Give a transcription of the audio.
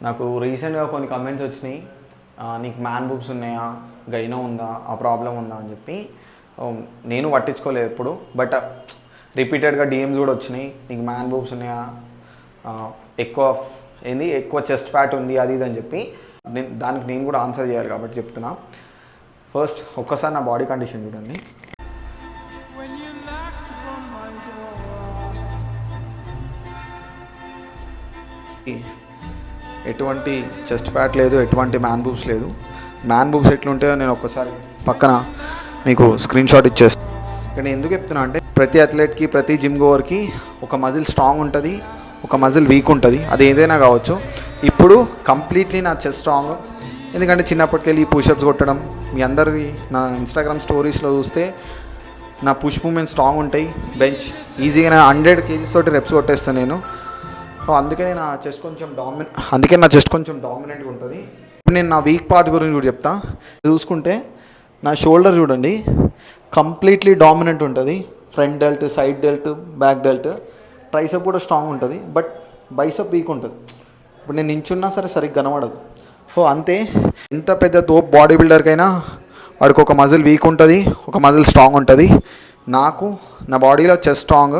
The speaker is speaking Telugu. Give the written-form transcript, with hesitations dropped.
నాకు రీసెంట్గా కొన్ని కమెంట్స్ వచ్చినాయి, నీకు మ్యాన్ బూబ్స్ ఉన్నాయా, గైనో ఉందా, ఆ ప్రాబ్లం ఉందా అని చెప్పి. నేను పట్టించుకోలేదు ఎప్పుడు, బట్ రిపీటెడ్గా డిఎమ్స్ కూడా వచ్చినాయి, నీకు మ్యాన్ బూబ్స్ ఉన్నాయా, ఎక్కువ చెస్ట్ ఫ్యాట్ ఉంది అది ఇది అని చెప్పి. దానికి నేను కూడా ఆన్సర్ చేయాలి కాబట్టి చెప్తున్నా. ఫస్ట్ ఒక్కసారి నా బాడీ కండిషన్ చూడండి. ఎటువంటి చెస్ట్ ఫ్యాట్ లేదు, ఎటువంటి మ్యాన్ బూబ్స్ లేదు. మ్యాన్ బూబ్స్ ఎట్లుంటాయో నేను ఒక్కసారి పక్కన మీకు స్క్రీన్ షాట్ ఇచ్చేస్తాను. ఇక్కడ ఎందుకు చెప్తున్నా అంటే, ప్రతి అథ్లెట్కి, ప్రతి జిమ్ గోవర్కి ఒక మజిల్ స్ట్రాంగ్ ఉంటుంది, ఒక మజిల్ వీక్ ఉంటుంది. అది ఏదైనా కావచ్చు. ఇప్పుడు కంప్లీట్లీ నా చెస్ట్ స్ట్రాంగ్, ఎందుకంటే చిన్నప్పటికెళ్ళి పుషప్స్ కొట్టడం. మీ అందరికీ నా ఇన్స్టాగ్రామ్ స్టోరీస్లో చూస్తే నా పుష్ మూమెంట్స్ స్ట్రాంగ్ ఉంటాయి. బెంచ్ ఈజీగా 100 kgs తోటి రెప్స్ కొట్టేస్తాను నేను. సో అందుకనే నా చెస్ట్ కొంచెం డామినెంట్గా ఉంటుంది. ఇప్పుడు నేను నా వీక్ పార్ట్ గురించి కూడా చెప్తా. చూసుకుంటే నా షోల్డర్ చూడండి, కంప్లీట్లీ డామినెంట్ ఉంటుంది. Front dwelt, side dwelt, back dwelt. Tricep కూడా స్ట్రాంగ్ ఉంటుంది, బట్ బైసెప్ వీక్ ఉంటుంది. ఇప్పుడు నేను నించున్నా సరే సరిగ్గా కనబడదు. సో అంతే, ఎంత పెద్ద తోపు బాడీ బిల్డర్కైనా వాడికి ఒక మజిల్ వీక్ ఉంటుంది, ఒక మజిల్ స్ట్రాంగ్ ఉంటుంది. నాకు నా బాడీలో చెస్ట్ స్ట్రాంగ్,